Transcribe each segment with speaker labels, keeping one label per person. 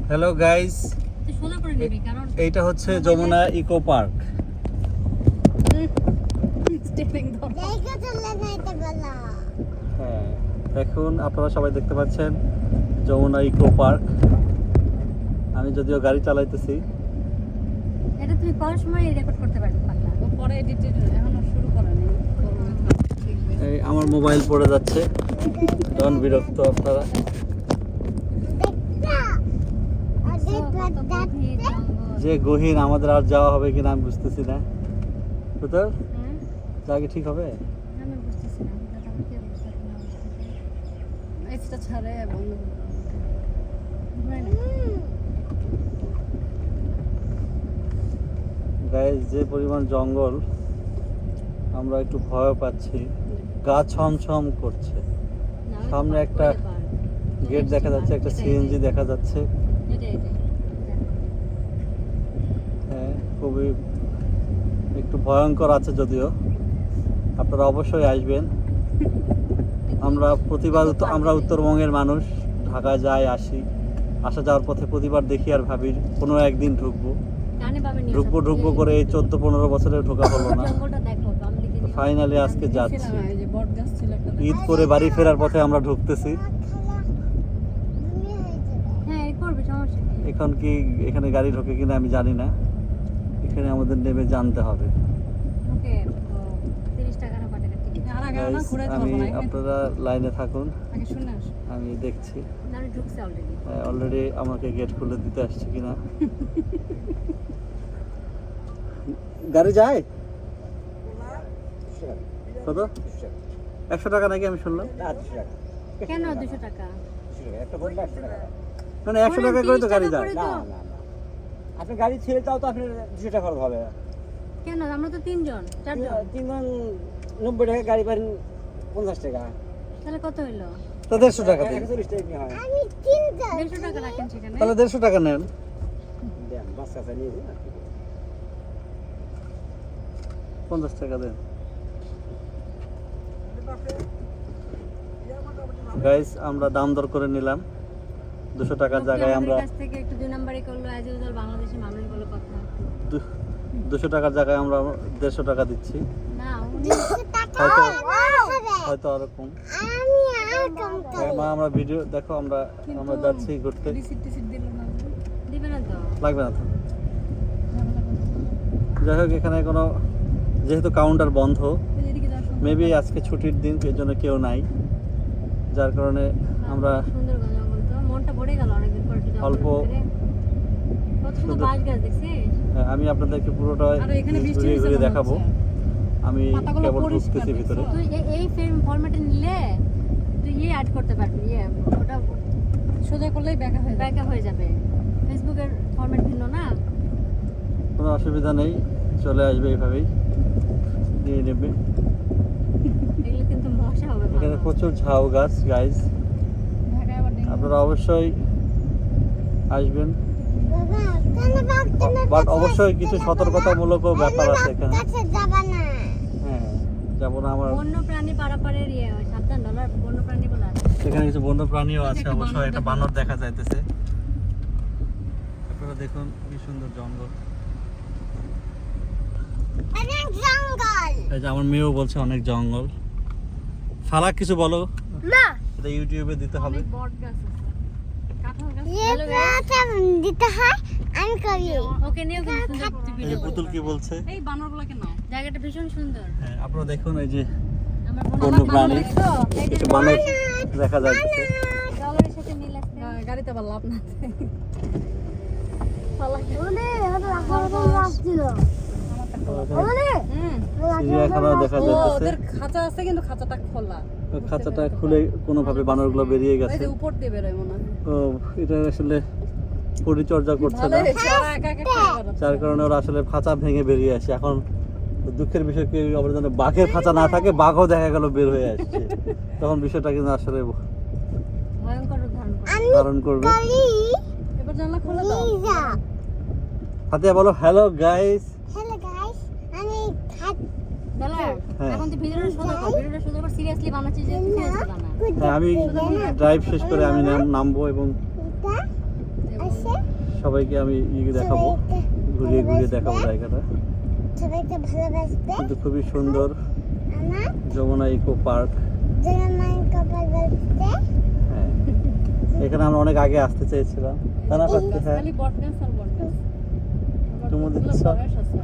Speaker 1: Hello guys, এইটা হচ্ছে Jamuna eco park. হ্যাঁ, দেখুন আপনারা সবাই দেখতে পাচ্ছেন যমুনা ইকো পার্ক। আমি যদিও গাড়ি চালাইতেছি।
Speaker 2: এটা তুমি করার সময় রেকর্ড করতে পারবে, পারলা পরে এডিট এখনো শুরু করা নেই।
Speaker 1: এই আমার মোবাইল পড়ে যাচ্ছে, তখন বিরক্ত আপনারা। যে গহীন, আমাদের আর যাওয়া হবে কিনা আমি বুঝতেছি না। তো জায়গা ঠিক হবে?
Speaker 2: আমি বুঝতেছি না আমি কি বুঝতে না। এটা ছাড়ে বন্ধ
Speaker 1: গাইস, যে পরিমাণ জঙ্গল, আমরা একটু ভয় পাচ্ছি। গা ছমছম করছে। সামনে একটা গেট দেখা যাচ্ছে, একটা সিএনজি দেখা যাচ্ছে। হ্যাঁ, খুবই একটু ভয়ঙ্কর আছে যদিও। আপনারা অবশ্যই আসবেন। আমরা উত্তরবঙ্গের মানুষ, ঢাকায় যাই আসি, আসা যাওয়ার পথে প্রতিবার দেখি আর ভাবি কোনো একদিন ঢুকবো করে এই 14-15 বছরের ঢোকা হলো না। ফাইনালি আজকে যাচ্ছি। ঈদ করে বাড়ি ফেরার পথে আমরা ঢুকতেছি। এখন কি এখানে গাড়ি ঢোকে কিনা আমি জানি না। এখানে আমাদের নেমে জানতে হবে। আমি আপনারা লাইনে থাকুন, আমি দেখছি। অলরেডি আমাকে গেট খুলে দিতে আসছে কিনা। গাড়ি যায় কত? 100 টাকা নাকি আমি শুনলাম?
Speaker 2: কেন 200 টাকা?
Speaker 1: মানে 100 টাকা করে তো গাড়ি যায়।
Speaker 3: আপনি গাড়ি ছেড়ে তাও তো আপনার 200 টাকা খরচ হবে।
Speaker 2: কেন? আমরা তো 3 জন
Speaker 3: 90 টাকা গাড়ি পারেন 50 টাকা।
Speaker 2: তাহলে কত হইলো?
Speaker 1: তো 150 টাকা দিন।
Speaker 3: 140 টাকা নিয়ে হয়।
Speaker 2: 150 টাকা রাখেন সেখানে।
Speaker 1: তাহলে 150 টাকা নেন।
Speaker 3: দেন বাস কাছে নিয়ে দিন।
Speaker 1: 50 টাকা দেন। গাইস, আমরা দাম দর করে নিলাম। 200 টাকার জায়গায় আমরা
Speaker 2: কাছ থেকে একটু 2 নাম্বারই করলো। আজ ইউজুয়াল বাংলাদেশি মানুষ বলে কথা।
Speaker 1: 200 টাকার জায়গায় আমরা 150 টাকা দিচ্ছি।
Speaker 2: না,
Speaker 1: হয়তো আরো কম। মা, আমরা ভিডিও দেখো, আমরা যাচ্ছি ঘুরতে।
Speaker 2: দিবে না তো?
Speaker 1: লাগবে না তো। যাই হোক, এখানে কোনো যেহেতু কাউন্টার বন্ধ, মেবি আজকে ছুটির দিন, এর জন্য কেউ নাই, যার কারণে আমরা
Speaker 2: সুন্দরবন জঙ্গল তো মনটা ভরে গেল অনেকদিন পর একটু
Speaker 1: অল্প
Speaker 2: কত সুন্দর বাঁশ গাছ দেখছিস?
Speaker 1: আমি আপনাদেরকে পুরোটা ঘুরিয়ে দেখাবো। আমি কেবল ঢুকতেছি ভিতরে।
Speaker 2: তুই এই ফরম্যাটে নিলে তুই অ্যাড করতে পারবি। ওটা সোজা করলেই ব্যাকা হয়ে যাবে। ফেসবুকের ফরম্যাট ভিন্ন না,
Speaker 1: কোনো অসুবিধা নেই, চলে আসবে এইভাবেই নিয়ে নেবে।
Speaker 2: এগুলো কিন্তু মশা হবে।
Speaker 1: এখানে প্রচুর ঝাউ গাছ গাইস, আপনারা অবশ্যই আসবেন। বাট অবশ্যই কিছু সতর্কতামূলক ব্যাপার আছে এখানে। হ্যাঁ, যাবো না। আমার
Speaker 2: বন্য প্রাণী পারাপারের সাবধান ডলার বন্য প্রাণী বলা আছে।
Speaker 1: এখানে কিছু বন্য প্রাণীও আছে অবশ্যই। একটা বানর দেখা যাইতেছে। আপনারা দেখুন কি সুন্দর জঙ্গল। এই যে আমার মেয়েও বলছে অনেক জঙ্গল। ফালাক কিছু বলো না, এটা ইউটিউবে দিতে হবে।
Speaker 2: বট গাছ আছে, কাঁঠাল গাছ
Speaker 4: দিতে হয়, আমি করি।
Speaker 2: ওকে নিও কিন্তু সুন্দর
Speaker 1: এই যে পুতুল কি বলছে?
Speaker 2: এই বানরগুলোকে নাও, জায়গাটা ভীষণ সুন্দর।
Speaker 1: হ্যাঁ, আপনারা দেখুন, এই যে
Speaker 2: আমার
Speaker 1: বন্য প্রাণী, কিছু বানর দেখা যাচ্ছে।
Speaker 2: জলের সাথে মিল আছে। গাড়িতে আবার লাভ না।
Speaker 1: চিড়িয়াখানা দেখা যাচ্ছে।
Speaker 5: ওদের খাঁচা আছে কিন্তু খাঁচাটা খোলা।
Speaker 1: খাঁচাটা খুলে কোনোভাবে বানরগুলো বেরিয়ে
Speaker 5: এই
Speaker 1: গেছে।
Speaker 5: যে উপর দিয়ে বেরোয় মনে হয়।
Speaker 1: তো এটা আসলে পরিচর্যা করছে না,
Speaker 5: ভালোই হয়েছে, ওরা একা একা খেয়ে বেড়াচ্ছে।
Speaker 1: যার কারণে ওরা আসলে খাঁচা ভেঙে বেরিয়ে আসে। এখন দুঃখের বিষয় কি, আবার যেন বাঘের খাঁচা না থাকে, বাঘও দেখা গেল বের হয়ে আসছে। তখন বিষয়টা কিন্তু আসলে
Speaker 2: ভয়ঙ্কর
Speaker 1: ধারণ করবে।
Speaker 5: এবার জানলা খুলে দাও।
Speaker 1: ফাতিয়া বলো হ্যালো গাইস।
Speaker 2: ডলার এখন তো ভিডিওটা সোজা কর সিরিয়াসলি বানাচ্ছি যে সিরিয়াসলি বানা।
Speaker 1: হ্যাঁ, আমি ড্রাইভ শেষ করে আমি নামবো এবং সবাইকে আমি দেখাবো, ঘুরিয়ে ঘুরিয়ে দেখাবো জায়গাটা।
Speaker 4: সবাইকে ভালোবাসবে
Speaker 1: কিন্তু খুবই সুন্দর
Speaker 4: আমার
Speaker 1: যমুনা ইকো পার্ক।
Speaker 4: জনমাই কপাল বলতে
Speaker 1: হ্যাঁ, এখানে আমরা অনেক আগে আসতে চেয়েছিলাম, তা না পারতে। হ্যাঁ,
Speaker 5: খালি বটগাছ আর বটগাছ।
Speaker 1: তোমার
Speaker 5: কতগুলো
Speaker 1: ইচ্ছা।
Speaker 5: বয়স আছে।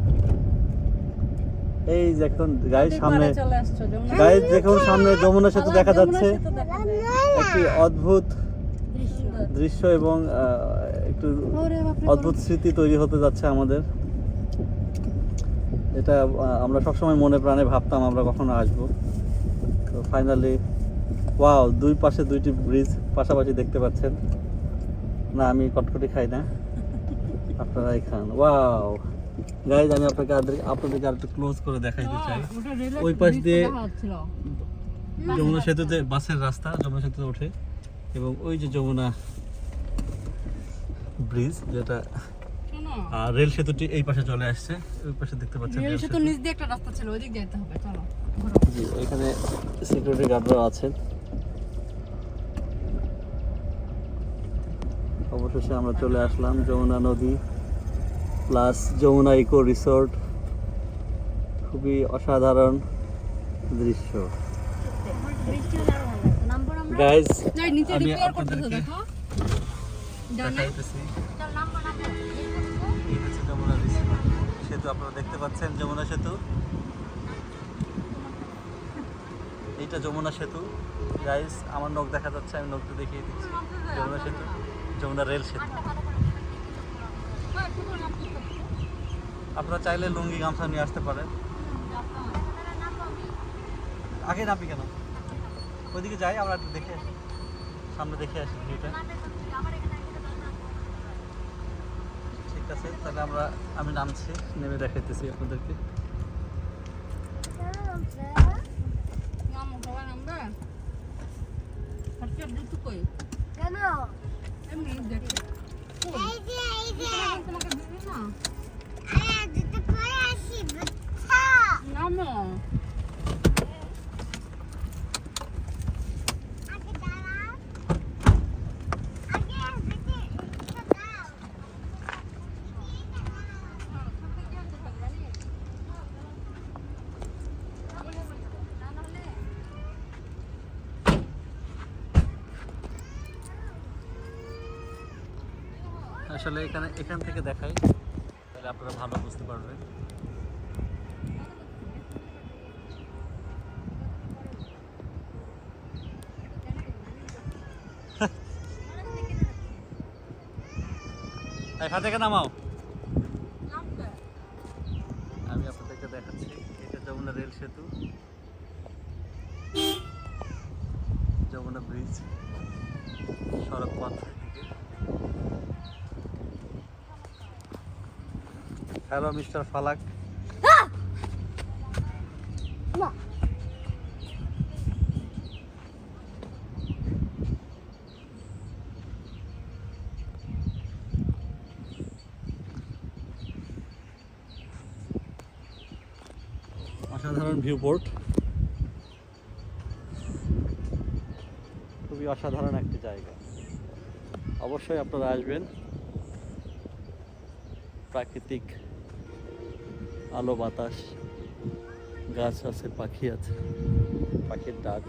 Speaker 1: এই যে এখন গাড়ির সামনে,
Speaker 5: পাড়ে চলে আসছো, যমুনা
Speaker 1: গাড়ির দেখুন সামনে যমুনা সেতু দেখা যাচ্ছে।
Speaker 5: যমুনা সেতু দেখা যায়।
Speaker 1: একটি অদ্ভুত
Speaker 5: সুন্দর।
Speaker 1: দৃশ্য এবং একটু
Speaker 5: ওরে বাপরে,
Speaker 1: অদ্ভুত স্মৃতি তৈরি হতে যাচ্ছে আমাদের। এটা আমরা সবসময় মনে প্রাণে ভাবতাম আমরা কখনো আসবো। তো ফাইনালি ওয়াও, দুই পাশে দুইটি ব্রিজ পাশাপাশি দেখতে পাচ্ছেন। না, আমি কটকটি খাই না, আপনারাই খান। ওয়াও গাইজ, আমি আপনাদেরকে আর একটু ক্লোজ করে দেখাইতে চাই।
Speaker 5: ওটা রেলের
Speaker 1: ওই পাশ দিয়ে
Speaker 5: দেখা যাচ্ছিল।
Speaker 1: যমুনা সেতুতে বাসের রাস্তা, যমুনা সেতুতে ওঠে, এবং ওই যে যমুনা ব্রিজ, যেটা
Speaker 5: শোনো,
Speaker 1: রেল সেতুটি এই পাশে চলে আসছে। ওই পাশে দেখতে পাচ্ছেন
Speaker 5: রেল
Speaker 1: রেল
Speaker 5: সেতুর
Speaker 1: সেতু।
Speaker 5: নিচ দিয়ে একটা রাস্তা ছিল, ওইদিক যেতে হবে, চলো ঘোরো।
Speaker 1: জি, এখানে সিকিউরিটি গার্ডরা আছেন। অবশেষে আমরা চলে আসলাম যমুনা নদী প্লাস যমুনা ইকো রিসোর্ট। খুবই অসাধারণ দৃশ্য
Speaker 2: বৃষ্টি হলে আরো ভালো লাগতো। নামবো না আমরা?
Speaker 1: গাইজ।
Speaker 5: এই নিচে
Speaker 1: আমি
Speaker 5: রিপেয়ার করতেছে,
Speaker 1: আপনাদেরকে
Speaker 5: দেখো ডানে।
Speaker 1: দেখাইতেছি,
Speaker 2: চল নামবো না?
Speaker 1: এই হচ্ছে যমুনা সেতু। আপনারা দেখতে পাচ্ছেন যমুনা সেতু, এইটা যমুনা সেতু। গাইজ, আমার নখ দেখা যাচ্ছে, আমি নখটা দেখিয়ে দিচ্ছি। যমুনা সেতু, যমুনা রেল সেতু। আপনারা চাইলে লুঙ্গি গামছা নিয়ে আসতে পারেন। আগে নামবি কেন? ওইদিকে যাই, আমরা একটু দেখে আসি, সামনে দেখে আসি ভিউটা। ঠিক আছে, তাহলে আমি নামছি, নেমে দেখাইতেছি আপনাদেরকে।
Speaker 5: নামো, সবাই নামবে। খরচা দিতে কই?
Speaker 4: কেন
Speaker 5: এমনি দেখো।
Speaker 4: এই যে
Speaker 5: তোমাকে দিবি না?
Speaker 4: আরে দুটো পরে আসি বুঝছো
Speaker 5: নামো।
Speaker 4: আগে দাঁড়াও আগে বেশি দাঁড়াও
Speaker 1: আসলে এখান থেকে দেখাই, তাহলে আপনারা ভালো বুঝতে পারবেন। এখান থেকে নামাও,
Speaker 5: নামবে।
Speaker 1: আমি আপনাদেরকে দেখাচ্ছি। এটা যমুনা রেল সেতু, যমুনা ব্রিজ, সড়ক পথ থেকে। হ্যালো মিস্টার ফালাক। অসাধারণ ভিউ পোর্ট, খুবই অসাধারণ একটি জায়গা। অবশ্যই আপনারা আসবেন। প্রাকৃতিক আলো বাতাস, গাছ আছে, পাখি আছে, পাখির ডাক।